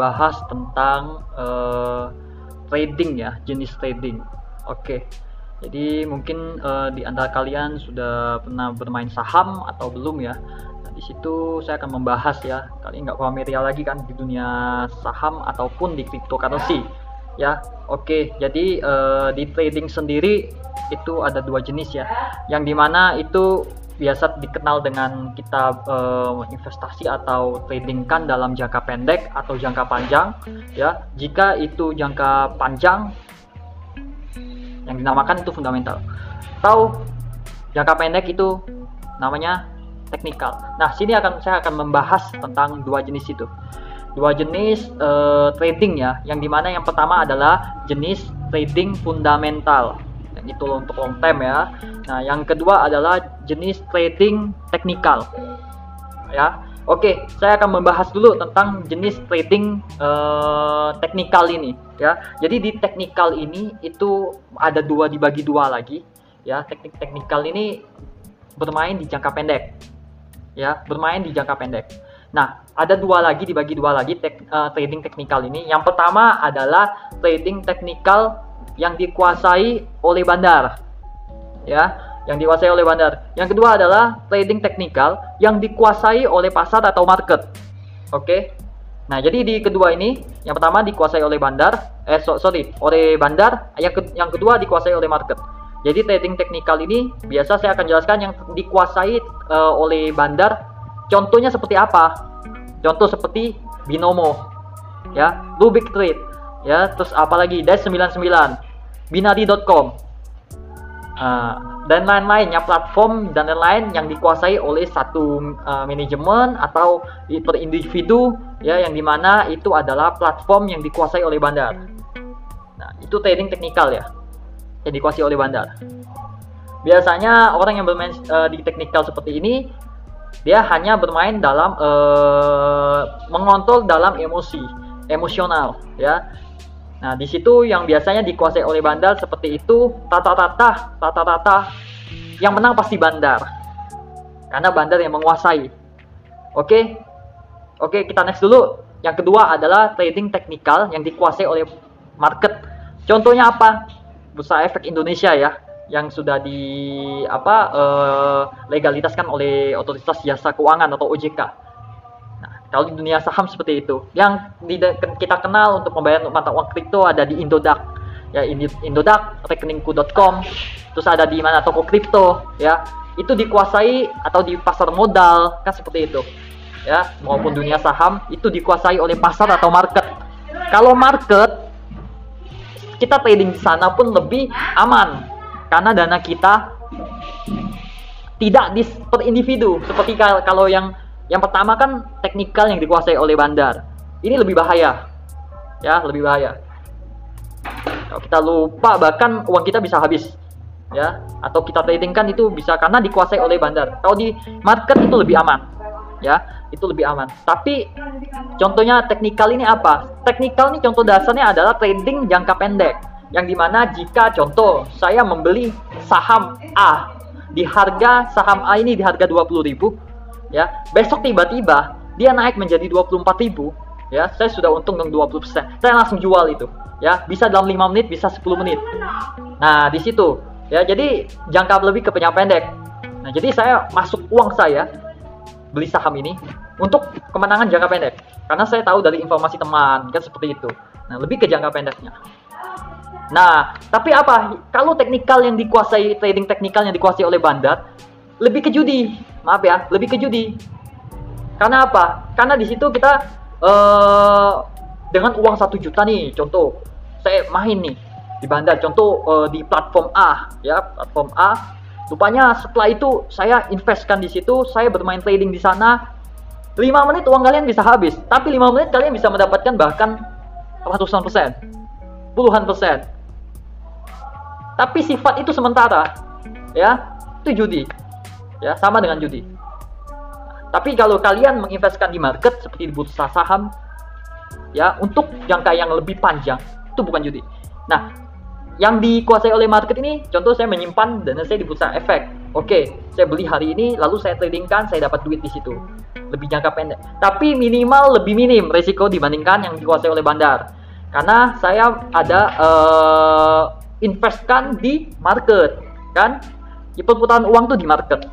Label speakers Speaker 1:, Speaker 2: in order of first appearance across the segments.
Speaker 1: membahas tentang trading ya, jenis trading. Oke. Jadi mungkin di antara kalian sudah pernah bermain saham atau belum ya? Nah, di situ saya akan membahas ya. Kalian nggak familiar lagi kan di dunia saham ataupun di cryptocurrency ya. Oke. Jadi di trading sendiri itu ada dua jenis ya. Yang dimana itu biasa dikenal dengan kita investasi atau trading kan dalam jangka pendek atau jangka panjang ya. Jika itu jangka panjang yang dinamakan itu fundamental, atau jangka pendek itu namanya teknikal. Nah, sini saya akan membahas tentang dua jenis itu. Dua jenis trading ya, yang dimana yang pertama adalah jenis trading fundamental, itu untuk long term ya. Nah, yang kedua adalah jenis trading teknikal ya. Oke, saya akan membahas dulu tentang jenis trading teknikal ini ya. Jadi di teknikal ini itu ada dibagi dua lagi ya. Teknik teknikal ini bermain di jangka pendek ya, bermain di jangka pendek. Nah, ada dibagi dua lagi trading teknikal ini. Yang pertama adalah trading teknikal yang dikuasai oleh bandar ya, yang dikuasai oleh bandar. Yang kedua adalah trading teknikal yang dikuasai oleh pasar atau market. Oke. Nah, jadi di kedua ini, yang pertama dikuasai oleh bandar, oleh bandar, yang kedua dikuasai oleh market. Jadi trading teknikal ini biasa saya akan jelaskan yang dikuasai oleh bandar. Contohnya seperti apa? Contoh seperti Binomo ya, Rubik Trade ya, terus apalagi Dash 99, Binary.com dan lain-lain ya, platform dan lain-lain yang dikuasai oleh satu manajemen atau per individu ya, yang dimana itu adalah platform yang dikuasai oleh bandar. Nah, itu trading teknikal ya, yang dikuasai oleh bandar. Biasanya orang yang bermain di teknikal seperti ini, dia hanya bermain dalam mengontrol dalam emosional ya. Nah, di situ yang biasanya dikuasai oleh bandar seperti itu, rata-rata yang menang pasti bandar, karena bandar yang menguasai. Oke, kita next dulu. Yang kedua adalah trading teknikal yang dikuasai oleh market. Contohnya apa? Bursa Efek Indonesia ya, yang sudah legalitaskan oleh Otoritas Jasa Keuangan atau OJK. Kalau di dunia saham seperti itu, yang kita kenal untuk membayar mata uang kripto ada di Indodax ya, Indodax, rekeningku.com, terus ada di mana toko kripto ya, itu dikuasai atau di pasar modal kan seperti itu ya, maupun dunia saham itu dikuasai oleh pasar atau market. Kalau market, kita trading di sana pun lebih aman karena dana kita tidak per individu seperti kalau yang pertama kan teknikal yang dikuasai oleh bandar. Ini lebih bahaya. Ya, lebih bahaya. Kalau kita lupa, bahkan uang kita bisa habis. Ya, atau kita trading kan itu bisa karena dikuasai oleh bandar. Kalau di market itu lebih aman. Ya, itu lebih aman. Tapi contohnya teknikal ini apa? Teknikal ini contoh dasarnya adalah trading jangka pendek. Yang dimana jika contoh saya membeli saham A, di harga saham A ini di harga 20.000 ya, besok tiba-tiba dia naik menjadi 24.000 ya, saya sudah untung dengan 20%, saya langsung jual itu ya, bisa dalam 5 menit, bisa 10 menit. Nah, di situ ya, jadi jangka lebih ke jangka pendek. Nah, jadi saya masuk uang saya beli saham ini untuk kemenangan jangka pendek, karena saya tahu dari informasi teman kan seperti itu. Nah, lebih ke jangka pendeknya. Nah, tapi apa? Kalau teknikal yang dikuasai, trading teknikal yang dikuasai oleh bandar, lebih ke judi. Maaf ya, lebih ke judi. Karena apa? Karena di situ kita dengan uang 1 juta nih, contoh saya main nih di bandar, contoh di platform A ya, platform A. Rupanya setelah itu saya investkan di situ, saya bermain trading di sana. 5 menit uang kalian bisa habis, tapi 5 menit kalian bisa mendapatkan bahkan ratusan persen, puluhan persen. Tapi sifat itu sementara ya, itu judi ya, sama dengan judi. Tapi kalau kalian menginvestkan di market seperti di bursa saham ya, untuk jangka yang lebih panjang, itu bukan judi. Nah, yang dikuasai oleh market ini, contoh saya menyimpan dana saya di bursa efek. Oke, saya beli hari ini, lalu saya tradingkan, saya dapat duit di situ. lebih jangka pendek. Tapi minimal lebih minim resiko dibandingkan yang dikuasai oleh bandar. Karena saya ada investkan di market, kan? Di perputaran uang tuh di market,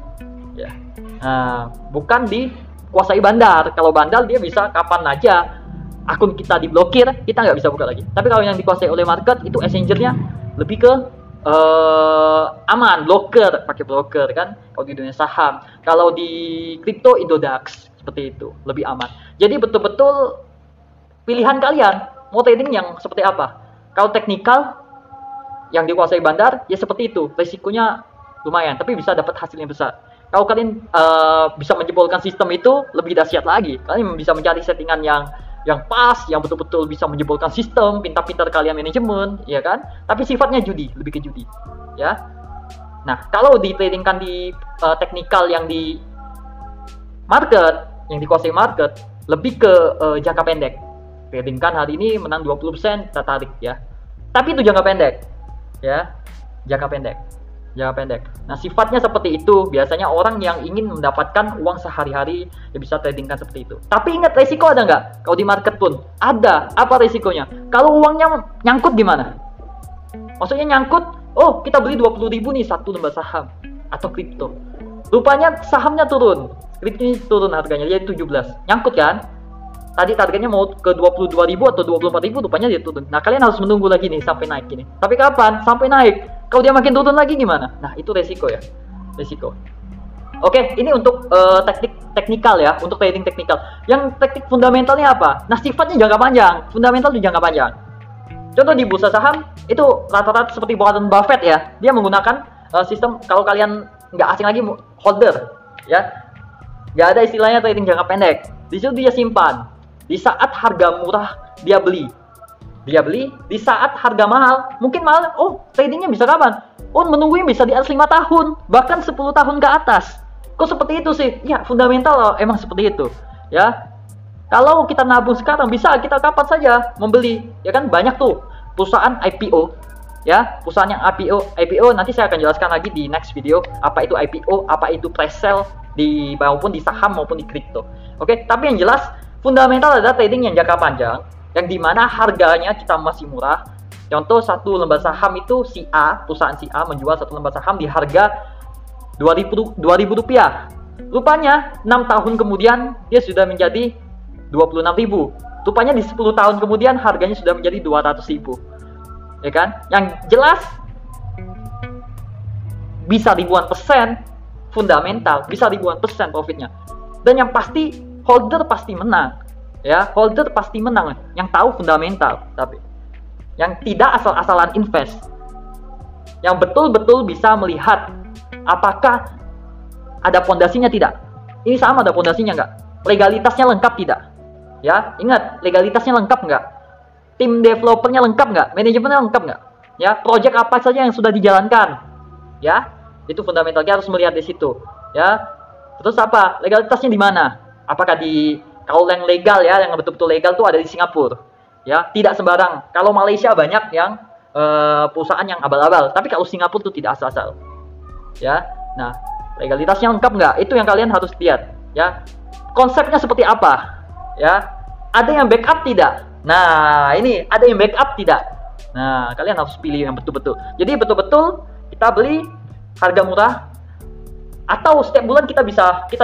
Speaker 1: ya. Nah, bukan dikuasai bandar. Kalau bandar dia bisa kapan aja akun kita diblokir, kita nggak bisa buka lagi. Tapi kalau yang dikuasai oleh market itu exchanger-nya lebih ke aman, broker, pakai broker kan. Kalau di dunia saham, kalau di kripto Indodax seperti itu lebih aman. Jadi betul-betul pilihan kalian mau trading yang seperti apa. Kalau teknikal yang dikuasai bandar ya seperti itu, resikonya lumayan tapi bisa dapat hasilnya besar. Kalau kalian bisa menjebolkan sistem itu lebih dahsyat lagi. Kalian bisa mencari settingan yang pas, yang betul-betul bisa menjebolkan sistem, pintar-pintar kalian manajemen, ya kan? Tapi sifatnya judi, lebih ke judi, ya. Nah, kalau ditradingkan di teknikal yang di market, yang dikuasai market, lebih ke jangka pendek. Tradingkan hari ini menang 20%, kita tarik ya. Tapi itu jangka pendek, ya, jangka pendek. Nah, sifatnya seperti itu. Biasanya orang yang ingin mendapatkan uang sehari-hari ya bisa tradingkan seperti itu. Tapi ingat, resiko ada nggak? Kalau di market pun ada. Apa resikonya? Kalau uangnya nyangkut gimana? Maksudnya nyangkut, oh kita beli 20.000 nih satu lembar saham atau kripto. Rupanya sahamnya turun, kriptonya turun harganya jadi 17. Nyangkut kan? Tadi targetnya mau ke 22.000 atau 24.000, rupanya dia turun. Nah, kalian harus menunggu lagi nih sampai naik ini. Tapi kapan? Sampai naik. Kalau dia makin turun lagi gimana? Nah, itu resiko ya. Resiko. Oke, ini untuk teknik teknikal ya, untuk trading teknikal. Yang teknik fundamentalnya apa? Nah, sifatnya jangka panjang. Fundamental itu jangka panjang. Contoh di bursa saham itu rata-rata seperti Warren Buffett ya. Dia menggunakan sistem, kalau kalian nggak asing lagi, holder ya. Nggak ada istilahnya trading jangka pendek. Di situ dia simpan. Di saat harga murah dia beli. Di saat harga mahal, mungkin mahal, oh tradingnya bisa kapan? Oh menunggunya bisa di atas 5 tahun, bahkan 10 tahun ke atas. Kok seperti itu sih? Ya fundamental emang seperti itu ya. Kalau kita nabung sekarang, bisa kita kapan saja membeli, ya kan? Banyak tuh perusahaan IPO ya, perusahaan yang IPO nanti saya akan jelaskan lagi di next video, apa itu IPO, apa itu pre-sale di maupun di saham maupun di kripto. Oke, tapi yang jelas fundamental adalah trading yang jangka panjang, yang dimana harganya kita masih murah. Contoh satu lembar saham itu si A, perusahaan si A menjual satu lembar saham di harga 2.000 rupiah. Rupanya 6 tahun kemudian dia sudah menjadi 26.000. Rupanya di 10 tahun kemudian harganya sudah menjadi 200.000. Ya kan? Yang jelas bisa ribuan persen fundamental, bisa ribuan persen profitnya. Dan yang pasti holder pasti menang, ya. Holder pasti menang, yang tahu fundamental, tapi yang tidak asal-asalan invest, yang betul-betul bisa melihat apakah ada pondasinya tidak. Ini saham ada pondasinya nggak? Legalitasnya lengkap tidak? Ya, ingat legalitasnya lengkap nggak? Tim developernya lengkap nggak? Manajemennya lengkap nggak? Ya, project apa saja yang sudah dijalankan? Ya, itu fundamentalnya harus melihat di situ. Ya, terus apa? Legalitasnya di mana? Apakah kalau yang legal ya, yang betul-betul legal tuh ada di Singapura, ya, tidak sembarang. Kalau Malaysia banyak yang perusahaan yang abal-abal, tapi kalau Singapura tuh tidak asal-asal, ya. Nah, legalitasnya lengkap nggak? Itu yang kalian harus lihat, ya. Konsepnya seperti apa, ya? Ada yang backup tidak? Nah, ini ada yang backup tidak? Nah, kalian harus pilih yang betul-betul. Jadi betul-betul kita beli harga murah. Atau setiap bulan kita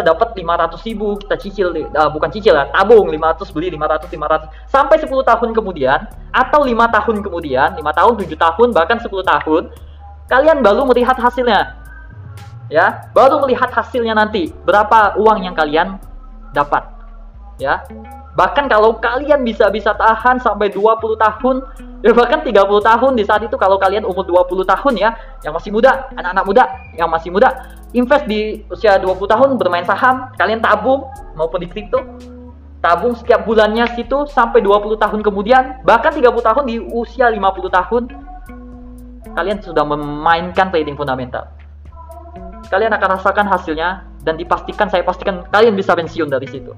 Speaker 1: dapat 500.000, kita cicil, bukan cicil ya, tabung 500, beli 500 sampai 10 tahun kemudian, atau 5 tahun kemudian, 5 tahun, 7 tahun, bahkan 10 tahun, kalian baru melihat hasilnya. Ya, baru melihat hasilnya nanti, berapa uang yang kalian dapat. Ya. Bahkan kalau kalian bisa tahan sampai 20 tahun, ya bahkan 30 tahun di saat itu, kalau kalian umur 20 tahun ya, yang masih muda, anak-anak muda yang masih muda, invest di usia 20 tahun bermain saham, kalian tabung maupun di kripto, tabung setiap bulannya situ sampai 20 tahun kemudian, bahkan 30 tahun di usia 50 tahun, kalian sudah memainkan trading fundamental. Kalian akan rasakan hasilnya dan saya pastikan kalian bisa pensiun dari situ.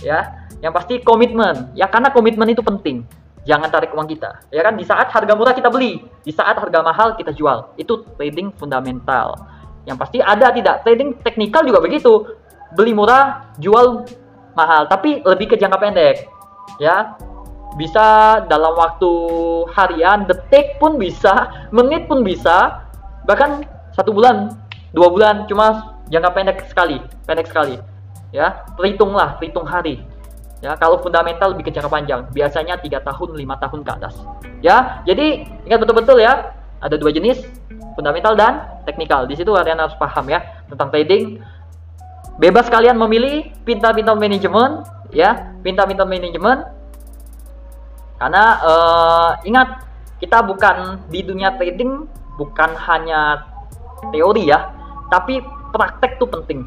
Speaker 1: Ya, yang pasti komitmen. Ya, karena komitmen itu penting. Jangan tarik uang kita. Ya kan, di saat harga murah kita beli, di saat harga mahal kita jual. Itu trading fundamental. Yang pasti ada tidak trading teknikal juga begitu. Beli murah, jual mahal, tapi lebih ke jangka pendek ya. Bisa dalam waktu harian, detik pun bisa, menit pun bisa, bahkan 1 bulan, 2 bulan, cuma jangka pendek sekali ya. Perhitung hari ya. Kalau fundamental lebih ke jangka panjang, biasanya 3 tahun 5 tahun ke atas ya. Jadi ingat betul-betul ya, ada 2 jenis, fundamental dan teknikal. Di situ kalian harus paham ya tentang trading. Bebas kalian memilih, pintar-pintar manajemen ya, pintar-pintar manajemen. Karena ingat, kita bukan di dunia trading bukan hanya teori ya, tapi praktek tuh penting.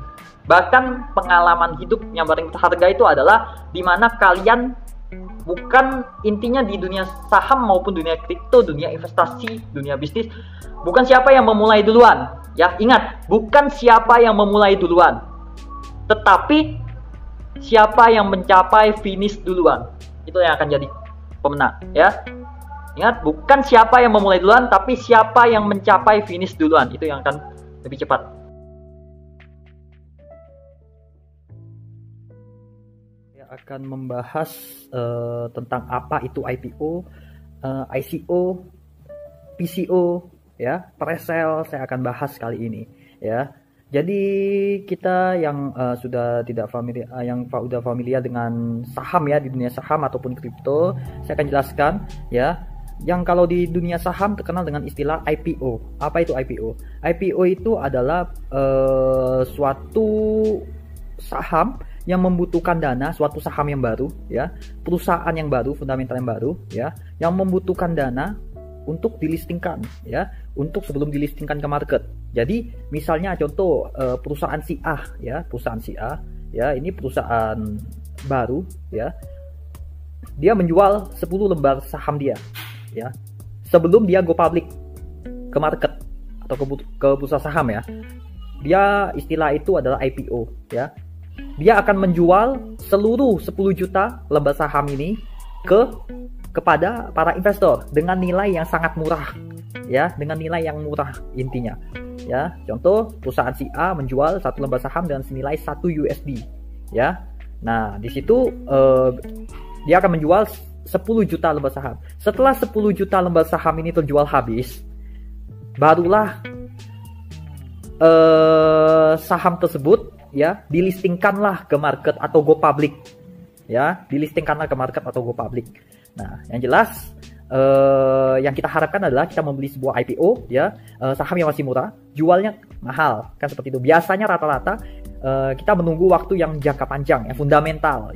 Speaker 1: Bahkan pengalaman hidup yang paling berharga itu adalah dimana kalian bukan intinya di dunia saham maupun dunia kripto, dunia investasi, dunia bisnis, bukan siapa yang memulai duluan ya. Ingat, bukan siapa yang memulai duluan, tetapi siapa yang mencapai finish duluan, itu yang akan jadi pemenang ya. Ingat, bukan siapa yang memulai duluan, tapi siapa yang mencapai finish duluan, itu yang akan lebih cepat. Saya akan membahas tentang apa itu IPO, ICO, PCO ya, pre-sale. Saya akan bahas kali ini ya. Jadi kita yang sudah tidak familiar, yang udah familiar dengan saham ya, di dunia saham ataupun kripto, saya akan jelaskan ya. Yang kalau di dunia saham terkenal dengan istilah IPO. Apa itu IPO? IPO itu adalah suatu saham yang membutuhkan dana, suatu saham yang baru ya, perusahaan yang baru, fundamental yang baru ya, yang membutuhkan dana untuk dilistingkan ya, untuk sebelum dilistingkan ke market. Jadi misalnya contoh perusahaan si A ya, perusahaan si A ya, ini perusahaan baru ya, dia menjual 10 lembar saham dia ya, sebelum dia go public ke market atau ke bursa saham ya. Dia istilah itu adalah IPO ya. Dia akan menjual seluruh 10 juta lembar saham ini kepada para investor dengan nilai yang sangat murah ya, dengan nilai yang murah intinya ya. Contoh perusahaan si A menjual 1 lembar saham dengan senilai 1 USD ya. Nah di situ dia akan menjual 10 juta lembar saham. Setelah 10 juta lembar saham ini terjual habis, barulah saham tersebut ya dilistingkanlah ke market atau go public ya, dilistingkanlah ke market atau go public. Nah yang jelas yang kita harapkan adalah kita membeli sebuah IPO ya, saham yang masih murah, jualnya mahal kan, seperti itu. Biasanya rata-rata kita menunggu waktu yang jangka panjang ya, fundamental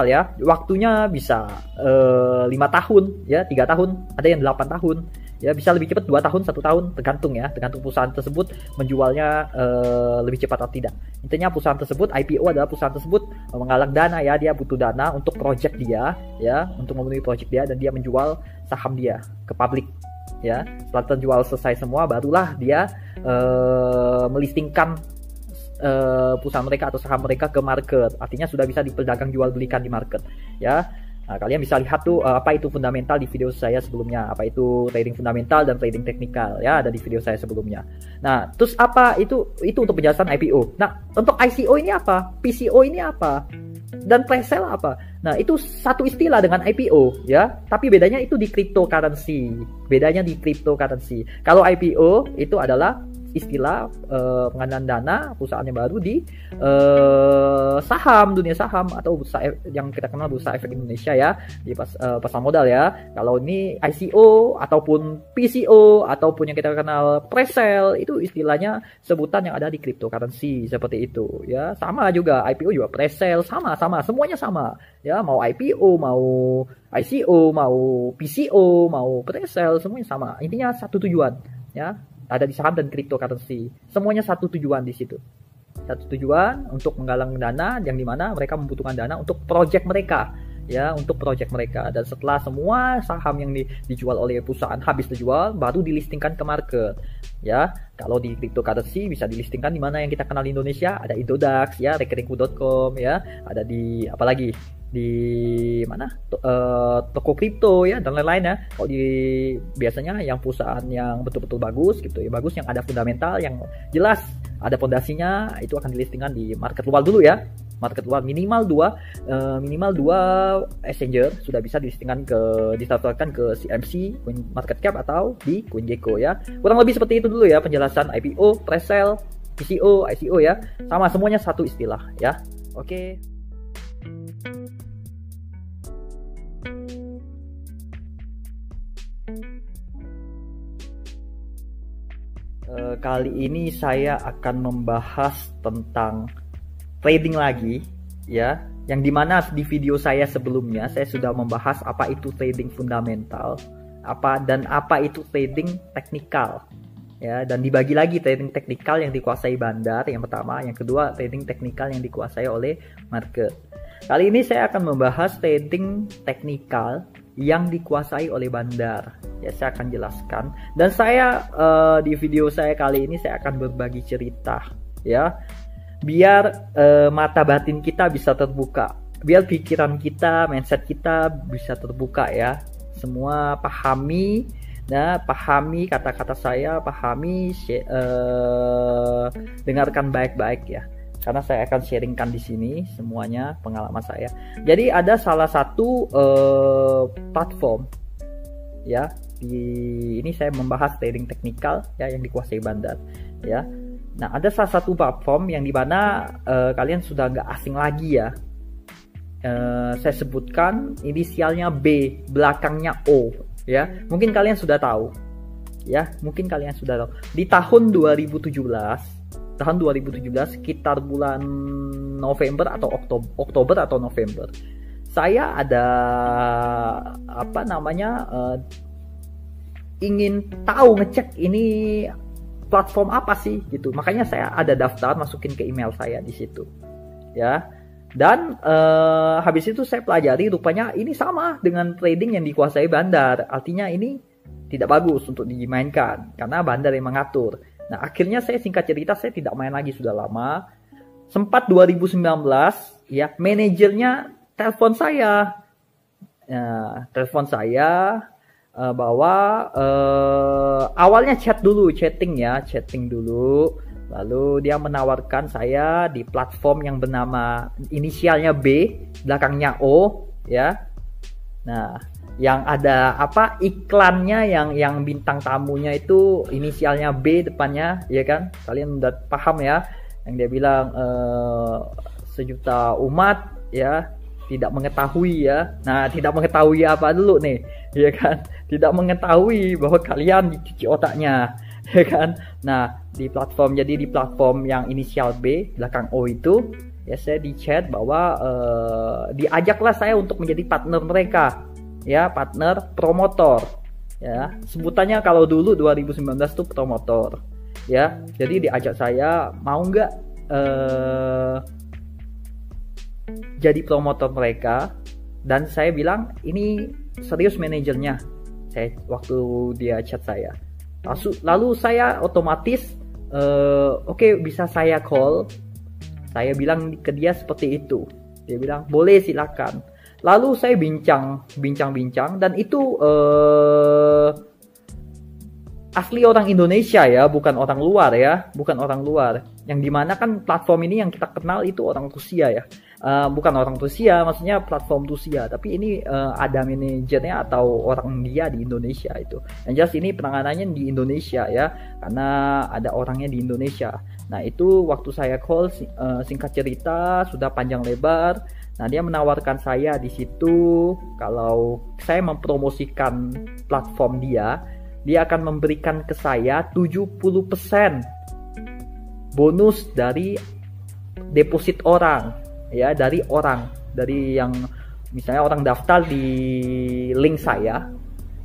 Speaker 1: ya, waktunya bisa 5 tahun ya, 3 tahun, ada yang 8 tahun ya, bisa lebih cepat 2 tahun, 1 tahun, tergantung ya, tergantung perusahaan tersebut menjualnya lebih cepat atau tidak. Intinya perusahaan tersebut, IPO adalah perusahaan tersebut menggalang dana ya, dia butuh dana untuk project dia ya, untuk memenuhi project dia, dan dia menjual saham dia ke publik ya. Setelah terjual selesai semua, barulah dia melistingkan perusahaan mereka atau saham mereka ke market. Artinya sudah bisa diperdagang jual belikan di market ya. Nah, kalian bisa lihat tuh apa itu fundamental di video saya sebelumnya, apa itu trading fundamental dan trading teknikal ya, ada di video saya sebelumnya. Nah terus apa itu untuk penjelasan IPO. Nah untuk ICO ini apa, PCO ini apa, dan pre-sale apa? Nah itu satu istilah dengan IPO ya, tapi bedanya itu di cryptocurrency. Kalau IPO itu adalah istilah pengadaan dana perusahaan yang baru di saham, dunia saham atau bursa yang kita kenal Bursa Efek Indonesia ya, di pasar modal ya. Kalau ini ICO ataupun PCO ataupun yang kita kenal pre-sale, itu istilahnya sebutan yang ada di cryptocurrency seperti itu ya. Sama juga IPO juga pre-sale, sama semuanya sama ya, mau IPO, mau ICO, mau PCO, mau pre-sale, semuanya sama. Intinya satu tujuan ya. Ada di saham dan cryptocurrency, semuanya satu tujuan di situ. Satu tujuan untuk menggalang dana, yang dimana mereka membutuhkan dana untuk project mereka ya, untuk project mereka. Dan setelah semua saham yang dijual oleh perusahaan habis terjual, baru dilistingkan ke market ya. Kalau di cryptocurrency bisa dilistingkan di mana yang kita kenal di Indonesia, ada Indodax ya, rekeringku.com ya, ada di apalagi di mana toko kripto ya, dan lain-lain ya. Kalau di biasanya yang perusahaan yang betul-betul bagus gitu ya, bagus, yang ada fundamental yang jelas, ada fondasinya, itu akan dilistingkan di market luar dulu ya.
Speaker 2: market luar minimal dua exchanger sudah bisa didaftarkan ke CMC, CoinMarketCap atau di CoinGecko ya. Kurang lebih seperti itu dulu ya penjelasan IPO, pre-sale, PCO, ICO ya. Sama semuanya satu istilah ya. Oke. Kali ini saya akan membahas tentang trading lagi ya, yang dimana di video saya sebelumnya saya sudah membahas apa itu trading fundamental, apa itu trading teknikal ya, dan dibagi lagi trading teknikal yang dikuasai bandar yang pertama, yang kedua trading teknikal yang dikuasai oleh market. Kali ini saya akan membahas trading teknikal yang dikuasai oleh bandar ya, saya akan jelaskan, dan saya di video saya kali ini saya akan berbagi cerita ya, biar mata batin kita bisa terbuka, biar pikiran kita, mindset kita bisa terbuka ya. Semua pahami, nah pahami kata-kata saya, dengarkan baik-baik ya, karena saya akan sharingkan di sini semuanya pengalaman saya. Jadi ada salah satu platform ya, ini saya membahas trading teknikal ya yang dikuasai bandar ya. Nah, ada salah satu platform yang dimana kalian sudah nggak asing lagi ya. Saya sebutkan inisialnya B, belakangnya O ya. Mungkin kalian sudah tahu ya, Di tahun 2017 sekitar bulan November atau Oktober atau November, saya ada ingin tahu, ngecek ini platform apa sih gitu. Makanya saya ada daftar, masukin ke email saya di situ ya. Dan habis itu saya pelajari, rupanya ini sama dengan trading yang dikuasai bandar. Artinya ini tidak bagus untuk dimainkan karena bandar yang mengatur. Nah, akhirnya saya singkat cerita saya tidak main lagi sudah lama. Sempat 2019 ya, manajernya telepon saya. Bahwa awalnya chatting dulu, lalu dia menawarkan saya di platform yang bernama inisialnya B, belakangnya O ya. Nah, yang ada iklannya, yang bintang tamunya itu inisialnya B depannya ya kan, kalian udah paham ya, yang dia bilang 1 juta umat ya tidak mengetahui ya. Nah, tidak mengetahui apa dulu nih ya kan, tidak mengetahui bahwa kalian dicuci otaknya ya kan. Nah, di platform yang inisial B belakang O itu ya, saya di chat bahwa diajaklah saya untuk menjadi partner mereka ya, partner promotor ya, sebutannya kalau dulu 2019 tuh promotor ya. Jadi diajak saya mau nggak jadi promotor mereka, dan saya bilang ini serius manajernya. Saya waktu dia chat saya, lalu saya otomatis oke, bisa saya call. Saya bilang ke dia seperti itu. Dia bilang boleh, silakan. Lalu saya bincang, dan itu asli orang Indonesia ya, bukan orang luar ya, yang dimana kan platform ini yang kita kenal itu orang Rusia ya. Bukan orang Rusia, maksudnya platform Rusia, tapi ini ada manajernya atau orang dia di Indonesia itu. Yang jelas ini penanganannya di Indonesia ya, karena ada orangnya di Indonesia. Nah, itu waktu saya call, singkat cerita sudah panjang lebar. Nah, dia menawarkan saya di situ kalau saya mempromosikan platform dia akan memberikan ke saya 70% bonus dari deposit orang. Ya, dari yang misalnya orang daftar di link saya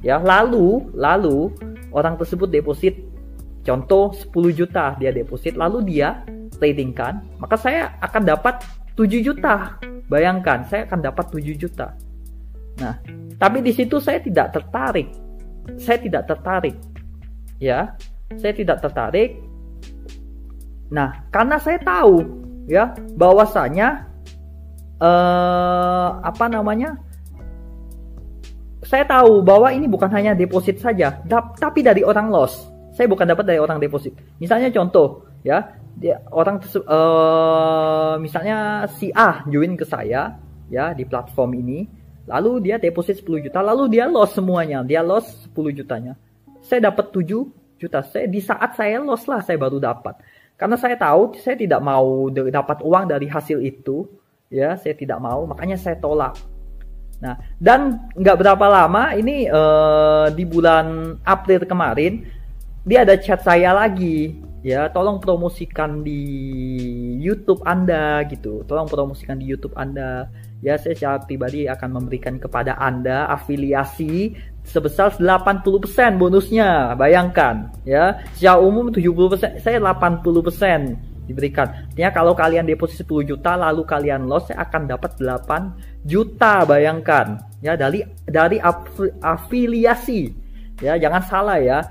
Speaker 2: ya, lalu orang tersebut deposit, contoh 10 juta dia deposit, lalu dia tradingkan, maka saya akan dapat 7 juta. Bayangkan, saya akan dapat 7 juta. Nah, tapi di situ saya tidak tertarik ya, saya tidak tertarik. Nah, karena saya tahu ya bahwasanya saya tahu bahwa ini bukan hanya deposit saja, tapi dari orang loss. Saya bukan dapat dari orang deposit. Misalnya contoh ya, dia orang misalnya si A join ke saya ya di platform ini, lalu dia deposit 10 juta, lalu dia loss semuanya, dia loss 10 jutanya. Saya dapat 7 juta. Di saat saya loss lah saya baru dapat. Karena saya tahu saya tidak mau dapat uang dari hasil itu, ya, saya tidak mau, makanya saya tolak. Nah, dan nggak berapa lama ini di bulan April kemarin dia ada chat saya lagi, ya, tolong promosikan di YouTube Anda gitu, tolong promosikan di YouTube Anda. Ya, saya secara pribadi akan memberikan kepada Anda afiliasi sebesar 80% bonusnya. Bayangkan, ya, secara umum 70%, saya 80% diberikan. Artinya kalau kalian deposit 10 juta lalu kalian loss, saya akan dapat 8 juta. Bayangkan, ya, dari afiliasi. Ya, jangan salah ya.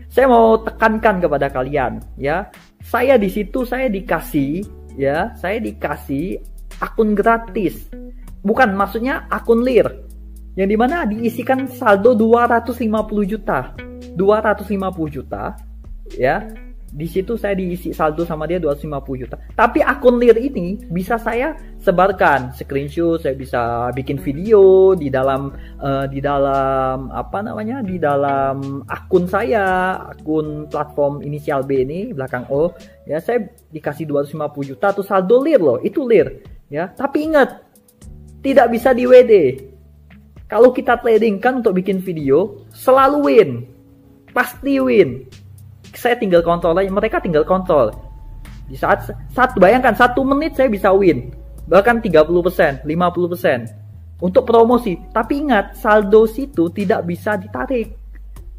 Speaker 2: Saya mau tekankan kepada kalian, ya. Saya di situ saya dikasih, ya, saya dikasih akun gratis. Bukan, maksudnya akun Lir. Yang dimana diisikan saldo 250 juta. 250 juta, ya. Di situ saya diisi saldo sama dia 250 juta. Tapi akun Lir ini bisa saya sebarkan screenshot, saya bisa bikin video di dalam apa namanya? Di dalam akun saya, akun platform inisial B ini belakang O, ya, saya dikasih 250 juta tuh saldo Lir loh, itu Lir, ya. Tapi ingat, tidak bisa di WD. Kalau kita trading kan untuk bikin video selalu win. Pasti win. Saya tinggal kontrol aja, mereka tinggal kontrol. Di saat bayangkan 1 menit saya bisa win, bahkan 30%, 50% untuk promosi. Tapi ingat, saldo situ tidak bisa ditarik,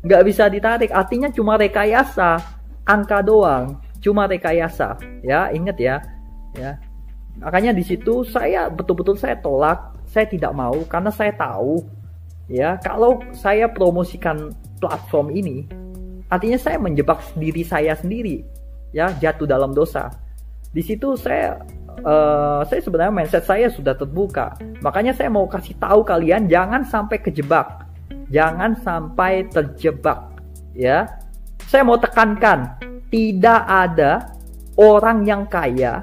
Speaker 2: nggak bisa ditarik. Artinya cuma rekayasa, angka doang, cuma rekayasa. Ya, ingat ya, ya. Makanya di situ saya betul-betul saya tolak, saya tidak mau karena saya tahu, ya, kalau saya promosikan platform ini, artinya saya menjebak diri saya sendiri, ya, jatuh dalam dosa. Di situ saya sebenarnya mindset saya sudah terbuka. Makanya saya mau kasih tahu kalian jangan sampai kejebak, jangan sampai terjebak, ya. Saya mau tekankan, tidak ada orang yang kaya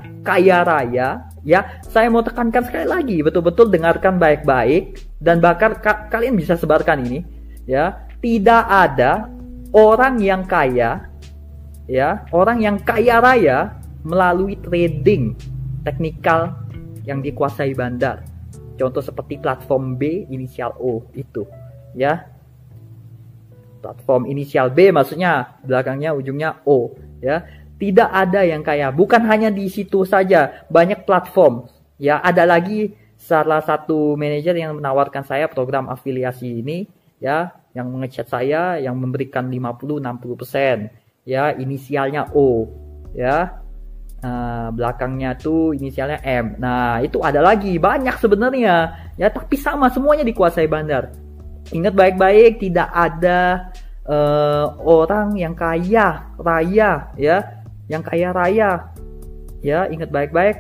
Speaker 2: raya, ya. Saya mau tekankan sekali lagi, betul-betul dengarkan baik-baik dan bahkan kalian bisa sebarkan ini, ya. Tidak ada orang yang kaya, ya, orang yang kaya raya melalui trading teknikal yang dikuasai bandar. Contoh seperti platform B inisial O itu, ya. Platform inisial B maksudnya belakangnya ujungnya O, ya. Tidak ada yang kaya, bukan hanya di situ saja, banyak platform, ya. Ada lagi salah satu manajer yang menawarkan saya program afiliasi ini, ya, yang mengechat saya, yang memberikan 50-60%, ya, inisialnya O, ya, belakangnya tuh inisialnya M. Nah, itu ada lagi, banyak sebenarnya, ya, tapi sama, semuanya dikuasai bandar. Ingat baik-baik, tidak ada orang yang kaya raya, ya, yang kaya raya, ya, ingat baik-baik,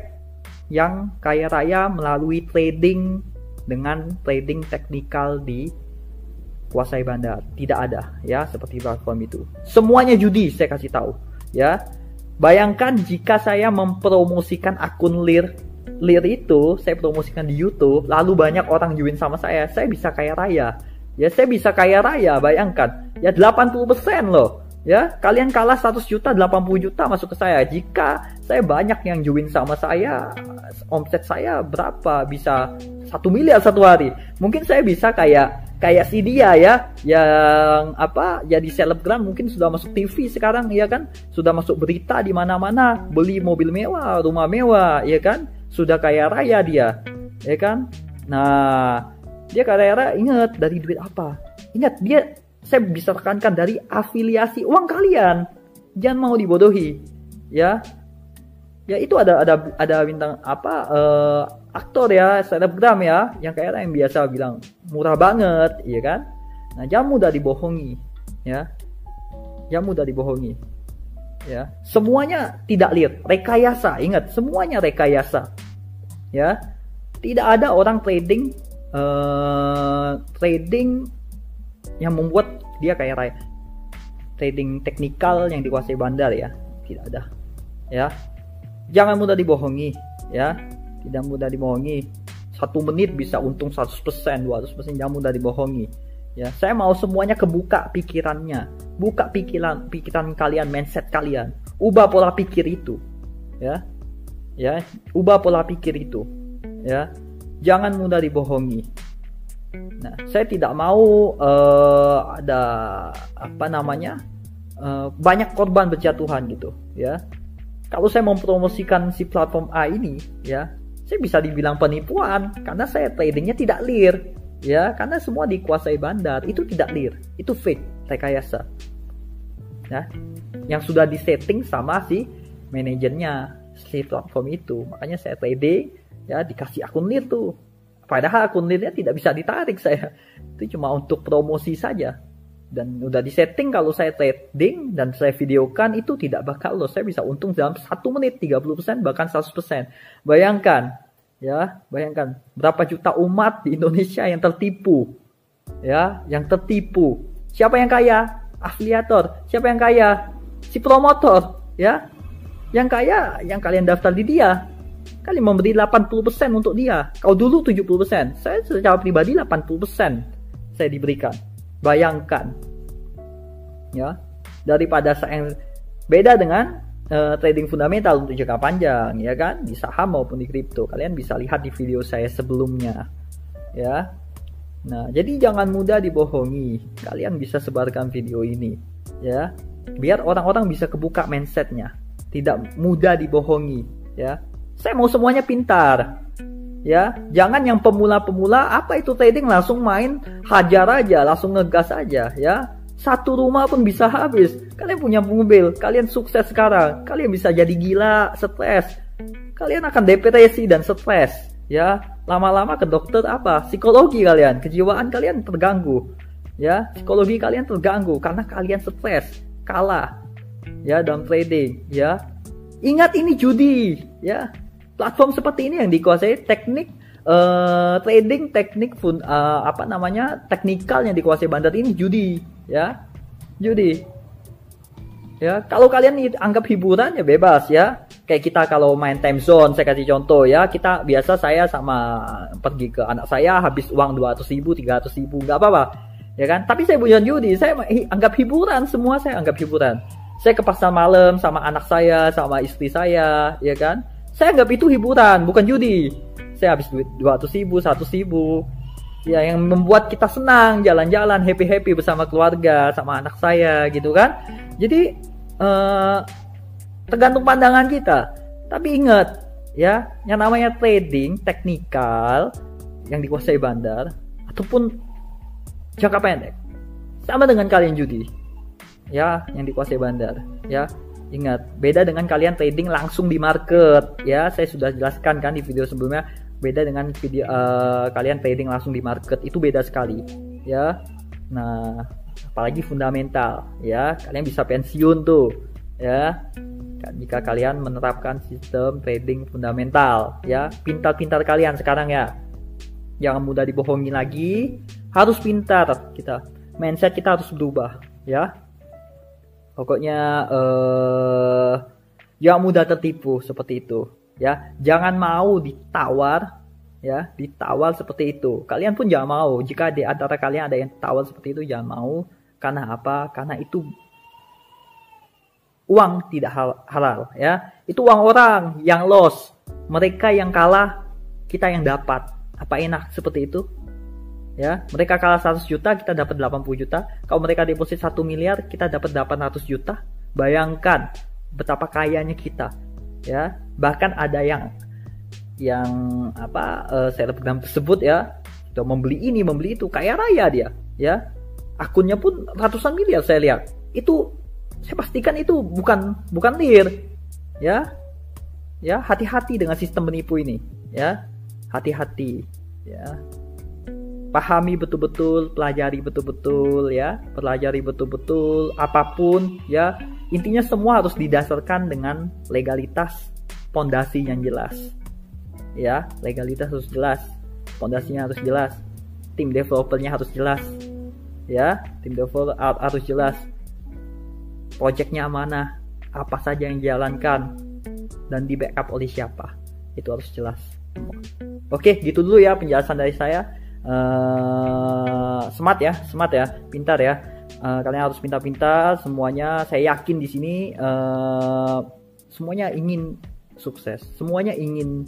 Speaker 2: yang kaya raya melalui trading dengan trading teknikal di kuasai bandar, tidak ada, ya, seperti platform itu. Semuanya judi, saya kasih tahu, ya. Bayangkan jika saya mempromosikan akun Lir itu, saya promosikan di YouTube, lalu banyak orang join sama saya bisa kaya raya, ya, saya bisa kaya raya. Bayangkan, ya, 80% loh, ya. Kalian kalah 100 juta, 80 juta masuk ke saya. Jika saya banyak yang join sama saya, omset saya berapa, bisa 1 miliar satu hari. Mungkin saya bisa kayak si dia, ya, yang apa, jadi selebgram, mungkin sudah masuk TV sekarang, ya kan, sudah masuk berita di mana-mana, beli mobil mewah, rumah mewah, ya kan, sudah kaya raya dia, ya kan. Nah, dia kaya raya, ingat dari duit apa? Ingat, dia, saya bisa tekankan, dari afiliasi uang kalian. Jangan mau dibodohi, ya. Ya, itu ada bintang apa, aktor, ya, selebgram, ya, yang kayak yang biasa bilang murah banget, ya kan. Nah, jangan mudah dibohongi, ya, jangan mudah dibohongi, ya. Semuanya tidak liar, rekayasa. Ingat, semuanya rekayasa, ya. Tidak ada orang trading yang membuat dia kaya raya. Trading teknikal yang dikuasai bandar, ya, tidak ada. ya. Jangan mudah dibohongi, ya. Tidak mudah dibohongi. 1 menit bisa untung 100%, 200%, jangan mudah dibohongi. Ya, saya mau semuanya kebuka pikirannya. Buka pikiran kalian, mindset kalian. Ubah pola pikir itu. Ya. Ya, ubah pola pikir itu. Ya. Jangan mudah dibohongi. Nah, saya tidak mau ada banyak korban berjatuhan gitu, ya. Kalau saya mempromosikan si platform A ini, ya, saya bisa dibilang penipuan karena saya tradingnya tidak clear, ya, karena semua dikuasai bandar. Itu tidak clear, itu fake, rekayasa, ya, yang sudah disetting sama si manajernya si platform itu. Makanya saya trading, ya, dikasih akun clear tuh, padahal akun clearnya tidak bisa ditarik saya, itu cuma untuk promosi saja. Dan udah disetting kalau saya trading dan saya videokan itu tidak bakal loss. Saya bisa untung dalam 1 menit 30%, bahkan 100%. Bayangkan, ya, bayangkan berapa juta umat di Indonesia yang tertipu, ya, yang tertipu. Siapa yang kaya? Afiliator. Siapa yang kaya? Si promotor, ya. Yang kaya yang kalian daftar di dia. Kalian memberi 80% untuk dia. Kalau dulu 70%, saya secara pribadi 80% saya diberikan. Bayangkan, ya, daripada saya beda dengan trading fundamental untuk jangka panjang, ya kan, di saham maupun di kripto. Kalian bisa lihat di video saya sebelumnya, ya. Nah, jadi jangan mudah dibohongi. Kalian bisa sebarkan video ini, ya, biar orang-orang bisa kebuka mindsetnya, tidak mudah dibohongi, ya. Saya mau semuanya pintar. Ya, jangan yang pemula-pemula apa itu trading langsung main hajar aja, langsung ngegas aja, ya. 1 rumah pun bisa habis. Kalian punya mobil, kalian sukses sekarang, kalian bisa jadi gila, stres. Kalian akan depresi dan stres, ya. Lama-lama ke dokter apa? Psikologi kalian, kejiwaan kalian terganggu. Ya, psikologi kalian terganggu karena kalian stres, kalah. Ya, dalam trading, ya. Ingat ini judi, ya. Platform seperti ini yang dikuasai teknik trading, teknik teknikal yang dikuasai bandar ini judi, ya, judi, ya. Kalau kalian anggap hiburan ya bebas, ya. Kayak kita kalau main time zone, saya kasih contoh, ya. Kita biasa saya sama pergi ke anak saya habis uang 200.000, 300.000, nggak apa-apa, ya kan. Tapi saya bukan judi, saya anggap hiburan, semua saya anggap hiburan. Saya ke pasar malam sama anak saya, sama istri saya, ya kan. Saya anggap itu hiburan, bukan judi. Saya habis duit 200.000, 100.000. Ya, yang membuat kita senang, jalan-jalan, happy-happy bersama keluarga, sama anak saya, gitu kan. Jadi, tergantung pandangan kita. Tapi ingat, ya, yang namanya trading, teknikal, yang dikuasai bandar, ataupun jangka pendek, sama dengan kalian judi. Ya, yang dikuasai bandar, ya. Ingat, beda dengan kalian trading langsung di market, ya. Saya sudah jelaskan kan di video sebelumnya, beda dengan video kalian trading langsung di market, itu beda sekali, ya. Nah, apalagi fundamental, ya. Kalian bisa pensiun tuh, ya, jika kalian menerapkan sistem trading fundamental, ya. Pintar-pintar kalian sekarang, ya. Jangan mudah dibohongi lagi, harus pintar kita. Mindset kita harus berubah, ya. Pokoknya jangan mudah tertipu seperti itu, ya. Jangan mau ditawar, ya, ditawar seperti itu. Kalian pun jangan mau. Jika di antara kalian ada yang tawar seperti itu, jangan mau. Karena apa? Karena itu uang tidak halal, ya. Itu uang orang yang loss, mereka yang kalah, kita yang dapat. Apa enak seperti itu? Ya, mereka kalah 100 juta, kita dapat 80 juta. Kalau mereka deposit 1 miliar, kita dapat 800 juta. Bayangkan betapa kayanya kita, ya. Bahkan ada yang selebgram tersebut, ya, sudah membeli ini, membeli itu, kaya raya dia, ya. Akunnya pun ratusan miliar saya lihat. Itu saya pastikan itu bukan lir, ya. Ya, hati-hati dengan sistem penipu ini, ya. Hati-hati, ya. Pahami betul-betul, pelajari betul-betul, ya. Pelajari betul-betul apapun, ya. Intinya semua harus didasarkan dengan legalitas, pondasi yang jelas. Ya, legalitas harus jelas, pondasinya harus jelas. Tim developernya harus jelas. Ya, tim developer harus jelas. Projectnya mana? Apa saja yang dijalankan? dan di backup oleh siapa. Itu harus jelas. Oke, gitu dulu ya penjelasan dari saya. Smart ya, pintar ya. Kalian harus pintar-pintar semuanya. Saya yakin di sini semuanya ingin sukses, semuanya ingin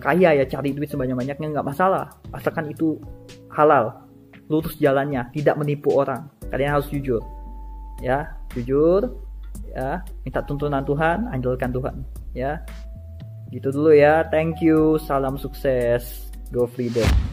Speaker 2: kaya ya, cari duit sebanyak-banyaknya, nggak masalah, asalkan itu halal, lurus jalannya, tidak menipu orang. Kalian harus jujur ya, minta tuntunan Tuhan, andalkan Tuhan ya. Gitu dulu ya, thank you, salam sukses, go freedom.